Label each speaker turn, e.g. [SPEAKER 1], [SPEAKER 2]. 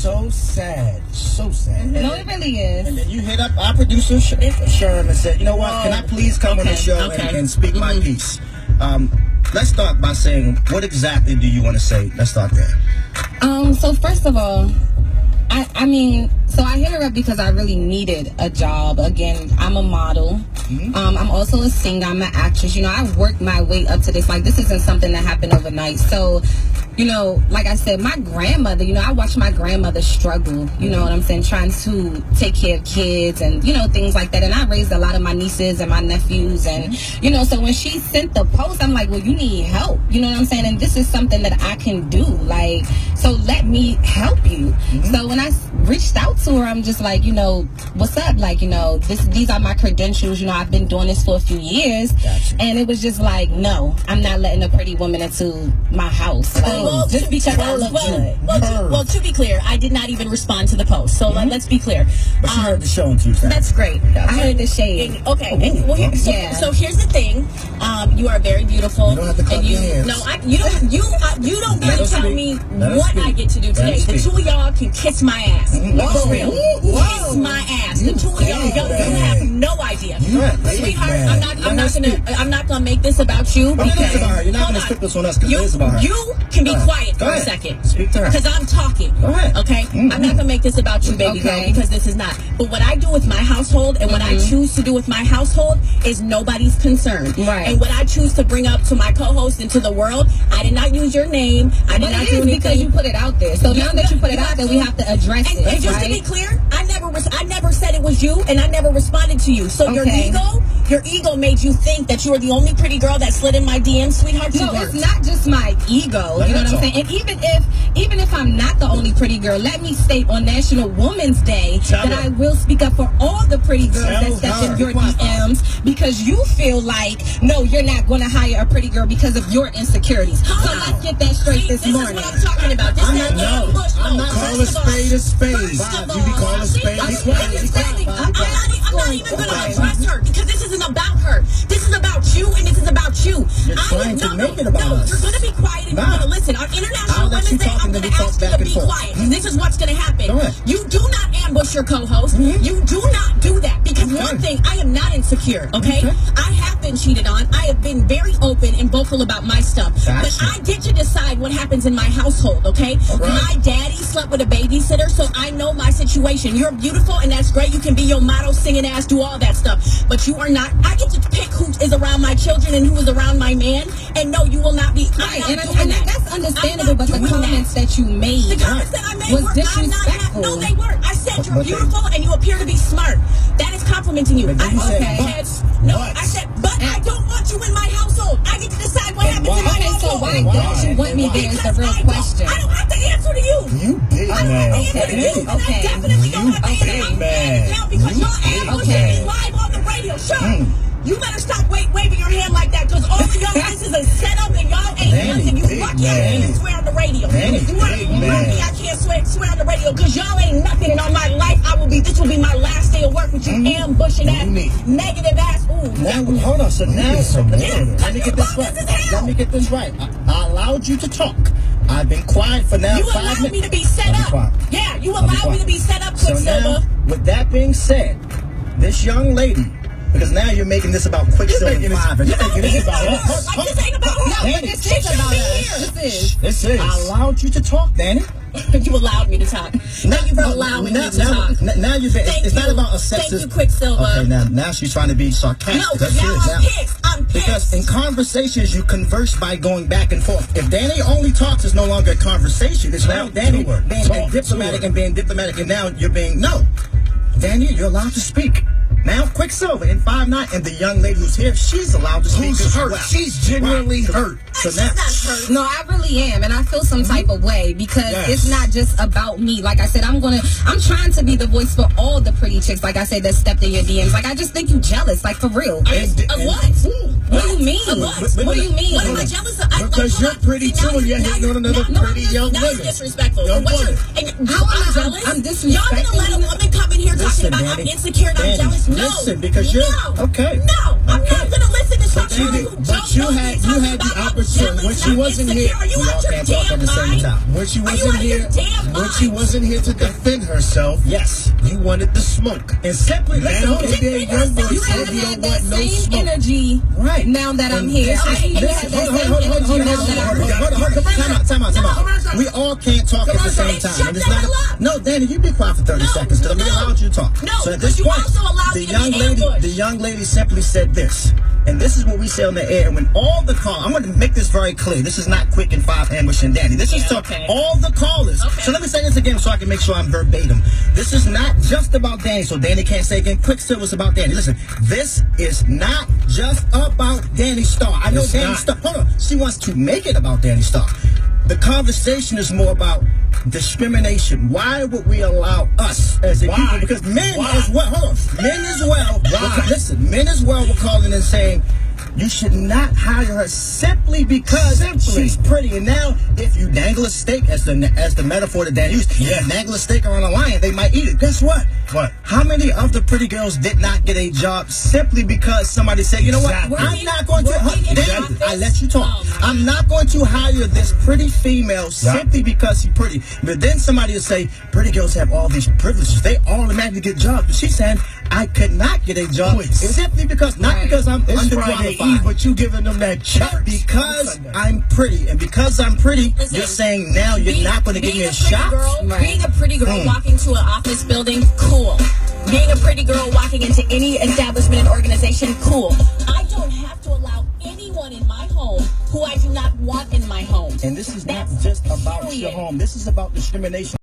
[SPEAKER 1] so sad. So sad.
[SPEAKER 2] No, it really is.
[SPEAKER 1] And then you hit up our producer, Sherm, and said, you know what, can I please come on the show and speak my piece? Let's start by saying, what exactly do you want to say? Let's start there.
[SPEAKER 2] So first of all, I mean, so I hit her up because I really needed a job. Again, I'm a model. I'm also a singer. I'm an actress. You know, I worked my way up to this. Like, this isn't something that happened overnight. So, you know, like I said, my grandmother, you know, I watched my grandmother struggle, you know what I'm saying, trying to take care of kids and, you know, things like that. And I raised a lot of my nieces and my nephews. And, you know, so when she sent the post, I'm like, well, you need help. You know what I'm saying? And this is something that I can do. Like, so let me help you. So when I reached out to her, I'm just like, you know, what's up? Like, you know, these are my credentials. You know, I've been doing this for a few years. And it was just like, no, I'm not letting a pretty woman into my house. Like, just because I look good.
[SPEAKER 3] Well, to be clear, I did not even respond to the post. So let's be clear.
[SPEAKER 1] But you heard the show on Tuesday.
[SPEAKER 3] That's great.
[SPEAKER 2] I heard the shade.
[SPEAKER 3] Okay. So here's the thing. You are very beautiful.
[SPEAKER 1] You don't have to clap your hands.
[SPEAKER 3] No, you don't get to tell me what I get to do today. The two of y'all can kiss my ass. For real. Kiss my ass. The two of y'all, you have no idea. Sweetheart, I'm not gonna make this about you.
[SPEAKER 1] Because you're not gonna flip this on us because it is about her.
[SPEAKER 3] You can be quiet for a second.
[SPEAKER 1] Speak to her.
[SPEAKER 3] Because I'm talking.
[SPEAKER 1] Go ahead.
[SPEAKER 3] Okay? I'm not gonna make this about you, baby girl, because this is not. But what I do with my household and what I choose to do with my household is nobody's concern.
[SPEAKER 2] Right.
[SPEAKER 3] And what I choose to bring up to my co-host and to the world, I did not use your name. I did not do anything.
[SPEAKER 2] Because you put it out there. So now that you put it out there, we have to address it.
[SPEAKER 3] And just to be clear, I never said it was you, and I never responded to you. So your ego made you think that you were the only pretty girl that slid in my DMs, sweetheart.
[SPEAKER 2] No, it's not just my ego. You know what I'm saying? And even if I'm not the only pretty girl, let me state on National Women's Day that I will speak up for all the pretty girls that step in your DMs because you feel like, no, you're not going to hire a pretty girl because of your insecurities. So let's get that straight this morning.
[SPEAKER 3] This is what I'm talking about. This
[SPEAKER 1] I'm not calling a spade a spade. You be calling a spade a spade.
[SPEAKER 3] I'm not even going to address her because this isn't about her. This is about you, and this is about you.
[SPEAKER 1] You're trying to make it about us.
[SPEAKER 3] You're going to be quiet and you're going to listen. On International Women's Day, I'm going to ask you to be quiet. This is what's going to happen. You do not ambush your co-host. You do not do that because one thing, I am not insecure, okay? I have been cheated on. I have been very open and vocal about my stuff. But I get to decide what happens in my household, okay? My daddy slept with a babysitter, so I know my situation. You're beautiful, and that's great. You can be your model, singing ass, do all that stuff. But you are not. I get to pick who is around my children and who is around my man. And no, you will not be.
[SPEAKER 2] Right, and that's understandable, but the comments that you made was disrespectful.
[SPEAKER 3] No, they weren't. I said you're beautiful and you appear to be smart. That is complimenting you. I said, but I don't want you in my household. I get to decide what happens in my household.
[SPEAKER 2] So why don't you want me there is the real question.
[SPEAKER 3] I don't have to answer to you.
[SPEAKER 1] You big
[SPEAKER 3] I don't have to answer to you. And I definitely don't have to answer to you now because you're ambushing me live on the radio. Sure. You better stop waving your hand like that because all of y'all, this is a setup and y'all ain't nothing. You lucky I can't swear on the radio. You lucky I can't swear on the radio because y'all ain't nothing. And on my life, this will be my last day of work with you ambushing ass, negative ass.
[SPEAKER 1] Now, hold on. So now, let me get this right. Let me get this right. I allowed you to talk. I've been quiet for now 5 minutes.
[SPEAKER 3] You allowed me to be set up. Yeah, you allowed me to be set up, Quicksilver.
[SPEAKER 1] So now, with that being said, this young lady, because now you're making this about Quicksilver 5. You're making this about us.
[SPEAKER 3] Like this ain't about her.
[SPEAKER 2] No, this is about us.
[SPEAKER 1] This is. I allowed you to talk, Danny.
[SPEAKER 3] You allowed me to talk. Thank you for allowing me to talk.
[SPEAKER 1] Now you're it's not about a sexist.
[SPEAKER 3] Thank you, Quicksilver.
[SPEAKER 1] Okay, now she's trying to be sarcastic.
[SPEAKER 3] No, because now I'm pissed. I'm pissed.
[SPEAKER 1] Because in conversations, you converse by going back and forth. If Danny only talks, it's no longer a conversation. It's now Danny being diplomatic and being diplomatic, and now you're being, no. Danny, you're allowed to speak. Now, Quicksilver in 5'9", and the young lady who's here, she's allowed to speak.
[SPEAKER 4] Who's hurt? Well. She's genuinely hurt.
[SPEAKER 1] So now,
[SPEAKER 2] no, I really am, and I feel some type of way because it's not just about me. Like I said, I'm trying to be the voice for all the pretty chicks. Like I said, that stepped in your DMs. Like I just think you jealous. Like for real.
[SPEAKER 3] Of what?
[SPEAKER 2] What do you mean? What do you mean?
[SPEAKER 3] What am I jealous of?
[SPEAKER 4] Because you're pretty too, and you're hitting on another pretty young woman.
[SPEAKER 3] That's disrespectful.
[SPEAKER 4] Young woman.
[SPEAKER 3] I'm jealous. I'm disrespectful. Y'all gonna let a woman come in here talking about I'm insecure and I'm jealous? No.
[SPEAKER 1] Listen, because you're okay.
[SPEAKER 3] No, I'm not gonna listen to somebody who
[SPEAKER 4] But you had the opportunity. she wasn't here,
[SPEAKER 3] Are you
[SPEAKER 1] we all
[SPEAKER 3] out your
[SPEAKER 1] can't talk
[SPEAKER 3] damn
[SPEAKER 1] at the same
[SPEAKER 3] mind?
[SPEAKER 1] time.
[SPEAKER 4] when she
[SPEAKER 3] Are you
[SPEAKER 4] wasn't
[SPEAKER 3] out of your
[SPEAKER 4] here,
[SPEAKER 3] damn
[SPEAKER 4] when she
[SPEAKER 3] mind?
[SPEAKER 4] wasn't here to defend herself,
[SPEAKER 1] Yes.
[SPEAKER 4] you wanted the smoke.
[SPEAKER 1] And simply, listen,
[SPEAKER 4] Now,
[SPEAKER 1] hold on.
[SPEAKER 4] and then young boy
[SPEAKER 2] You
[SPEAKER 4] said
[SPEAKER 2] haven't
[SPEAKER 4] you
[SPEAKER 2] had
[SPEAKER 4] don't
[SPEAKER 2] that
[SPEAKER 4] want no
[SPEAKER 2] same
[SPEAKER 4] smoke.
[SPEAKER 2] energy
[SPEAKER 1] Right.
[SPEAKER 2] now that I'm
[SPEAKER 1] And
[SPEAKER 2] here.
[SPEAKER 1] this
[SPEAKER 2] I
[SPEAKER 1] is-
[SPEAKER 2] ain't had
[SPEAKER 1] listen,
[SPEAKER 2] that
[SPEAKER 1] hold
[SPEAKER 2] same
[SPEAKER 1] on,
[SPEAKER 2] energy now that I'm here.
[SPEAKER 1] Time out. We all can't talk at the same time.
[SPEAKER 3] Shut
[SPEAKER 1] And it's
[SPEAKER 3] the
[SPEAKER 1] not
[SPEAKER 3] hell up.
[SPEAKER 1] no, Danny, you be quiet for 30
[SPEAKER 3] No,
[SPEAKER 1] seconds because I'm
[SPEAKER 3] no.
[SPEAKER 1] allowed you to talk.
[SPEAKER 3] No,
[SPEAKER 1] so at
[SPEAKER 3] but
[SPEAKER 1] this
[SPEAKER 3] you
[SPEAKER 1] point,
[SPEAKER 3] also allowed
[SPEAKER 1] the
[SPEAKER 3] me to
[SPEAKER 1] young
[SPEAKER 3] be
[SPEAKER 1] lady,
[SPEAKER 3] ambushed.
[SPEAKER 1] the young lady simply said this. And this is what we say on the air. And when all the call, I'm going to make this very clear. This is not Quick and 5 ambushing Danny. This is to all the callers.
[SPEAKER 3] Okay.
[SPEAKER 1] So let me say this again so I can make sure I'm verbatim. This is not just about Danny. So Danny can't say again, Quick still was about Danny. Listen, this is not just about Danny Starr. I know
[SPEAKER 4] It's
[SPEAKER 1] Danny
[SPEAKER 4] not.
[SPEAKER 1] Starr. Hold on. She wants to make it about Danny Starr. The conversation is more about discrimination. Why would we allow us as a
[SPEAKER 4] Why?
[SPEAKER 1] people? Because men
[SPEAKER 4] Why?
[SPEAKER 1] as well, hold on, men as well.
[SPEAKER 4] Why?
[SPEAKER 1] Listen, men as well were calling and saying, you should not hire her simply because she's pretty. And now, if you dangle a steak, as the metaphor that Dan used,
[SPEAKER 4] Yeah.
[SPEAKER 1] dangle a steak around a lion, they might eat it. Guess what?
[SPEAKER 4] What?
[SPEAKER 1] How many of the pretty girls did not get a job simply because somebody said, you know
[SPEAKER 4] Exactly.
[SPEAKER 1] what? I'm not going to.
[SPEAKER 3] Working in
[SPEAKER 1] Dan,
[SPEAKER 3] office?
[SPEAKER 1] I let you talk.
[SPEAKER 3] Oh, my
[SPEAKER 1] I'm not going to hire this pretty female simply because she's pretty. But then somebody will say, pretty girls have all these privileges. They automatically get jobs. But she's saying, I could not get a job simply because, not because I'm
[SPEAKER 4] It's Friday Eve,
[SPEAKER 1] underqualified.
[SPEAKER 4] but you giving them that church.
[SPEAKER 1] Because I'm pretty, and because I'm pretty,
[SPEAKER 3] Listen,
[SPEAKER 1] you're saying now you're not going to give me a shot?
[SPEAKER 3] Being a pretty girl walking to an office building, cool. Being a pretty girl walking into any establishment and organization, cool. I don't have to allow anyone in my home who I do not want in my home.
[SPEAKER 1] And this is not
[SPEAKER 3] That's
[SPEAKER 1] just about your
[SPEAKER 3] period.
[SPEAKER 1] home. This is about discrimination.